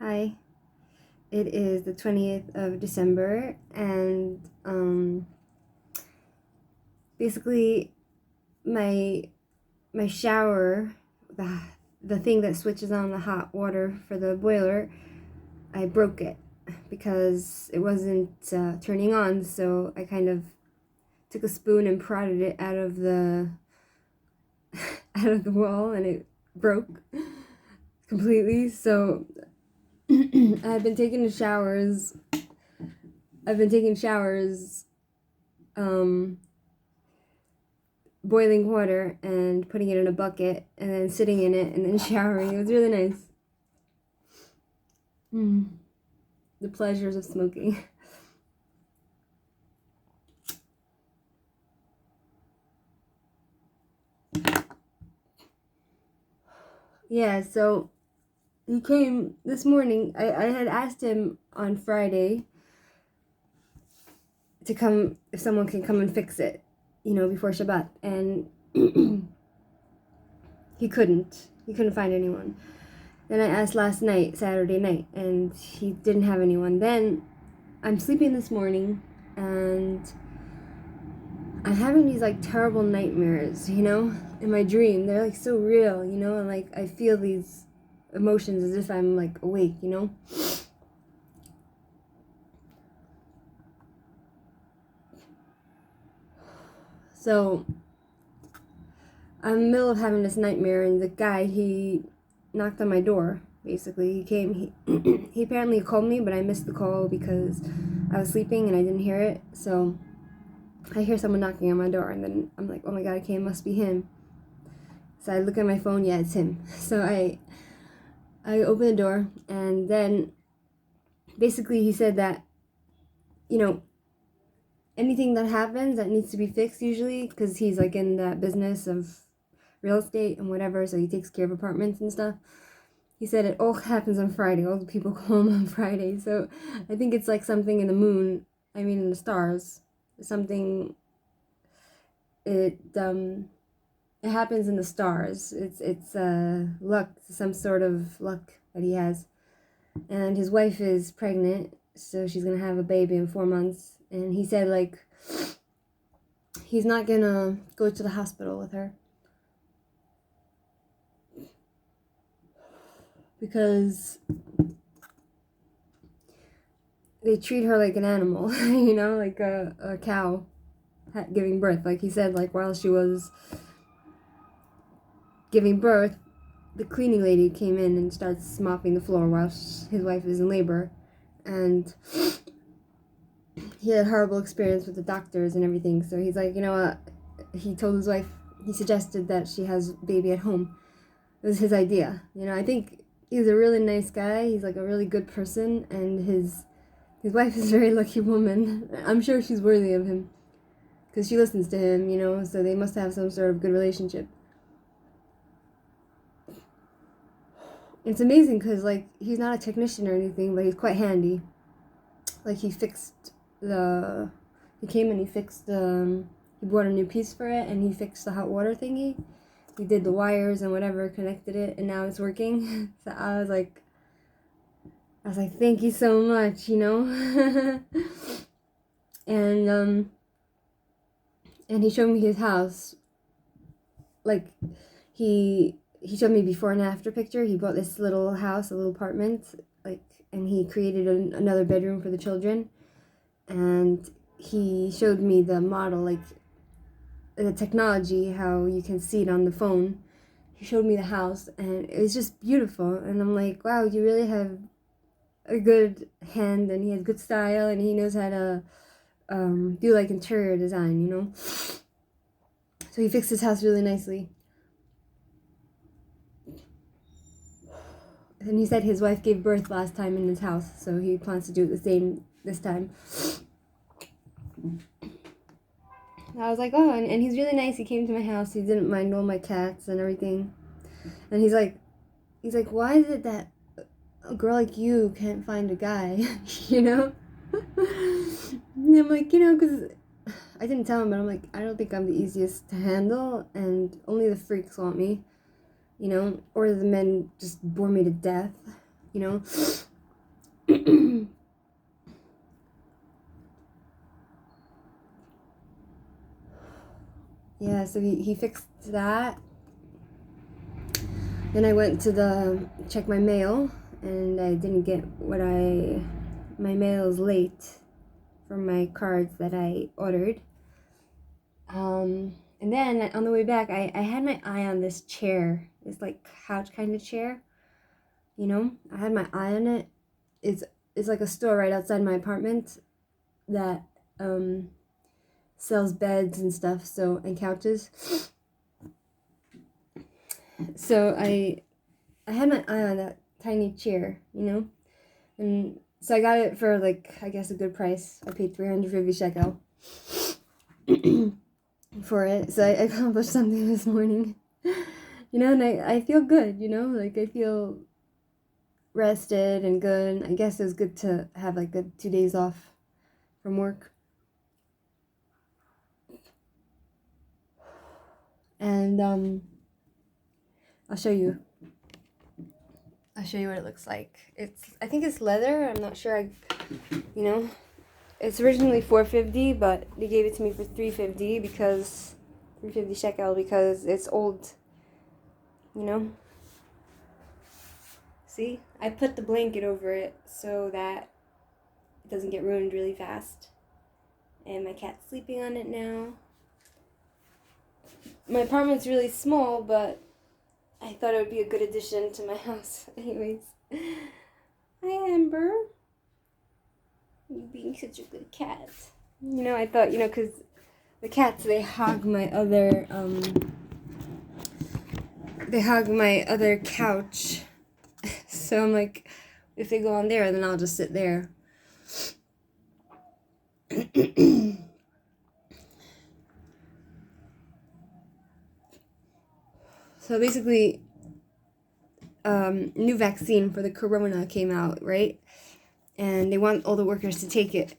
Hi. It is the 20th of December, and basically my my shower, the thing that switches on the hot water for the boiler, I broke it because it wasn't turning on. So I kind of took a spoon and prodded it out of the out of the wall, and it broke completely. So I've been taking showers. I've been taking showers. Boiling water and putting it in a bucket and then sitting in it and then showering. It was really nice. The pleasures of smoking. Yeah, so he came this morning. I had asked him on Friday to come, if someone can come and fix it, before Shabbat. And he couldn't. He couldn't find anyone. Then I asked last night, Saturday night, and he didn't have anyone. Then I'm sleeping this morning, and I'm having these like terrible nightmares, in my dream. They're like so real, and like I feel these emotions as if I'm like awake, So I'm in the middle of having this nightmare, and the guy, he knocked on my door. Basically, he came. He apparently called me, but I missed the call because I was sleeping and I didn't hear it. So I hear someone knocking on my door, and then I'm like, oh my god, okay, it must be him. So I look at my phone, yeah, it's him. So I open the door, and then basically he said that, anything that happens that needs to be fixed, usually, because he's like in that business of real estate and whatever, so he takes care of apartments and stuff. He said it all happens on Friday. All the people go home on Friday. So I think it's like something in the moon, in the stars. Something, it happens in the stars. It's luck, some sort of luck that he has. And his wife is pregnant, so she's gonna have a baby in 4 months. And he said, like, he's not gonna go to the hospital with her because they treat her like an animal, like a cow giving birth. Like he said, like while she was giving birth, the cleaning lady came in and starts mopping the floor while his wife is in labor. And he had a horrible experience with the doctors and everything. So he's like, you know what? He told his wife, he suggested that she has baby at home. It was his idea. I think he's a really nice guy. He's like a really good person, and his wife is a very lucky woman. I'm sure she's worthy of him because she listens to him, so they must have some sort of good relationship. It's amazing because, like, he's not a technician or anything, but he's quite handy. Like, he came and he fixed he bought a new piece for it, and he fixed the hot water thingy. He did the wires and whatever, connected it, and now it's working. So I was like, thank you so much, and he showed me his house. Like, he showed me before and after picture. He bought this little house, a little apartment, like, and he created another bedroom for the children. And he showed me the model, like the technology, how you can see it on the phone. He showed me the house, and it was just beautiful. And I'm like, wow, you really have a good hand, and he has good style, and he knows how to do like interior design, So he fixed his house really nicely. And he said his wife gave birth last time in his house, so he plans to do the same this time. I was like, oh, and he's really nice. He came to my house. He didn't mind all my cats and everything. And he's like, why is it that a girl like you can't find a guy, And I'm like, because I didn't tell him, but I'm like, I don't think I'm the easiest to handle, and only the freaks want me, or the men just bore me to death, Yeah, so he fixed that. Then I went to check my mail, and I didn't get my mail is late from my cards that I ordered. And then on the way back, I had my eye on this chair, this like couch kind of chair, you know? I had my eye on it. It's like a store right outside my apartment that sells beds and stuff, and couches. So I had my eye on that tiny chair, you know? And so I got it for like, I guess, a good price. I paid 350 shekel for it. So I accomplished something this morning. You know, and I feel good, you know? Like, I feel rested and good. I guess it was good to have like 2 days off from work. And I'll show you what it looks like. I think it's leather. I'm not sure. You know, it's originally $450, but they gave it to me for $350 because 350 shekel because it's old. You know. See, I put the blanket over it so that it doesn't get ruined really fast. And my cat's sleeping on it now. My apartment's really small, but I thought it would be a good addition to my house. Anyways. Hi, Amber. You being such a good cat. You know, I thought, because the cats, they hog my other couch. So I'm like, if they go on there, then I'll just sit there. So basically, new vaccine for the corona came out, right? And they want all the workers to take it.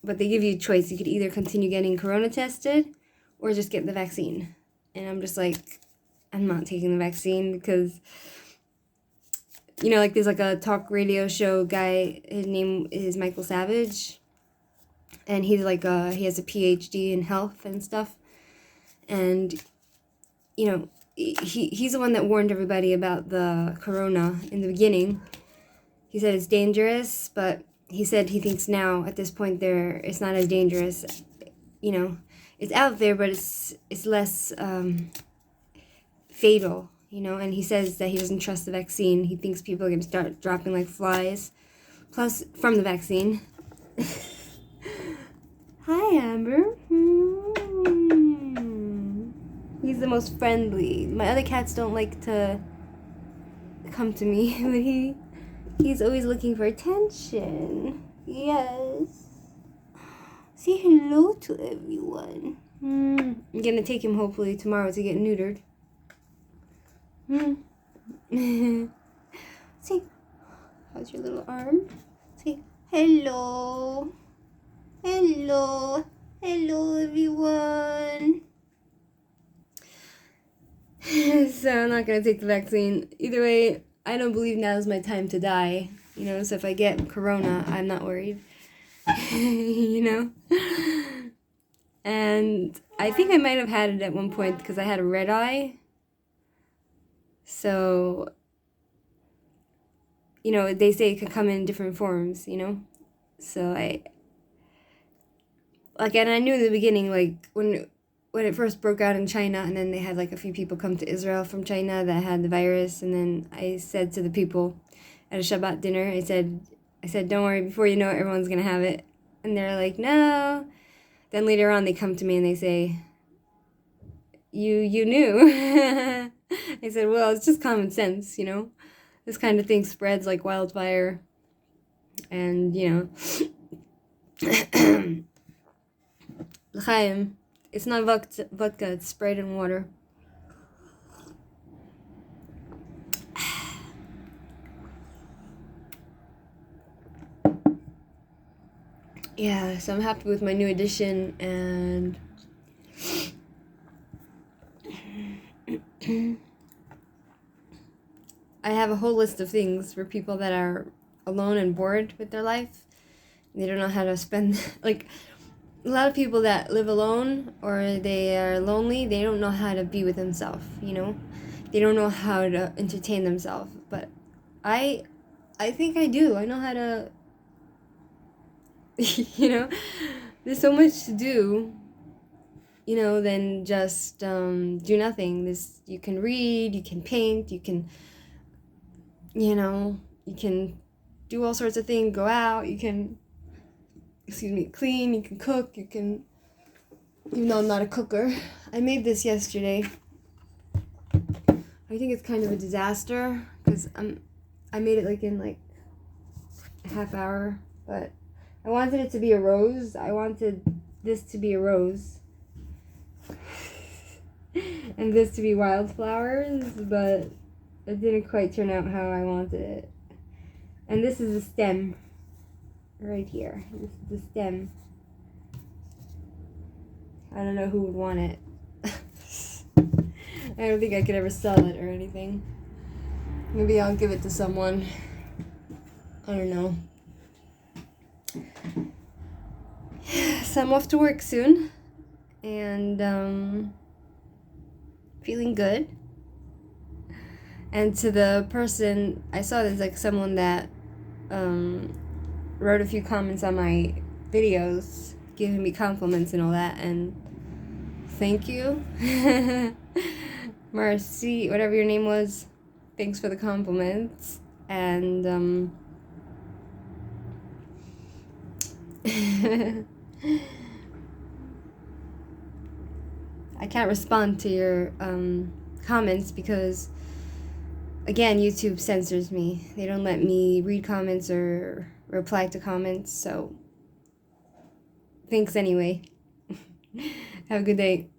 But they give you a choice. You could either continue getting corona tested or just get the vaccine. And I'm just like, I'm not taking the vaccine because, like there's like a talk radio show guy, his name is Michael Savage. And he's like, he has a PhD in health and stuff. And, he's the one that warned everybody about the corona in the beginning. He said it's dangerous, but he said he thinks now at this point it's not as dangerous. It's out there, but it's less fatal, and he says that he doesn't trust the vaccine. He thinks people are going to start dropping like flies, plus from the vaccine. Hi, Amber. He's the most friendly. My other cats don't like to come to me, but he's always looking for attention. Yes. Say hello to everyone. I'm gonna take him hopefully tomorrow to get neutered. See, how's your little arm? Say hello. Hello. Hello, everyone. So I'm not gonna take the vaccine. Either way, I don't believe now is my time to die. So if I get corona, I'm not worried. And I think I might have had it at one point because I had a red eye. So, they say it could come in different forms, So and I knew in the beginning, like, when it first broke out in China, and then they had, like, a few people come to Israel from China that had the virus, and then I said to the people at a Shabbat dinner, I said, don't worry, before you know it, everyone's going to have it. And they're like, no. Then later on, they come to me and they say, you knew. I said, well, it's just common sense, This kind of thing spreads like wildfire. And, L'chaim. It's not vodka, it's sprayed in water. Yeah, so I'm happy with my new addition, and I have a whole list of things for people that are alone and bored with their life. They don't know how to spend, like, a lot of people that live alone or they are lonely, they don't know how to be with themselves, you know? They don't know how to entertain themselves. But I think I do. I know how to, you know? There's so much to do, you know, than just do nothing. You can read, you can paint, you can, you know, you can do all sorts of things, go out, you can, clean, you can cook, you can, even though I'm not a cooker. I made this yesterday. I think it's kind of a disaster because I made it like in like a half hour, but I wanted it to be a rose. I wanted this to be a rose and this to be wildflowers, but it didn't quite turn out how I wanted it. And this is the stem right here. This is the stem. I don't know who would want it. I don't think I could ever sell it or anything. Maybe I'll give it to someone. I don't know. So I'm off to work soon. And feeling good. And to the person, I saw there's like someone that wrote a few comments on my videos, giving me compliments and all that, and thank you. Marcy, whatever your name was, thanks for the compliments. And I can't respond to your comments because, again, YouTube censors me. They don't let me read comments or reply to comments, so thanks anyway. Have a good day.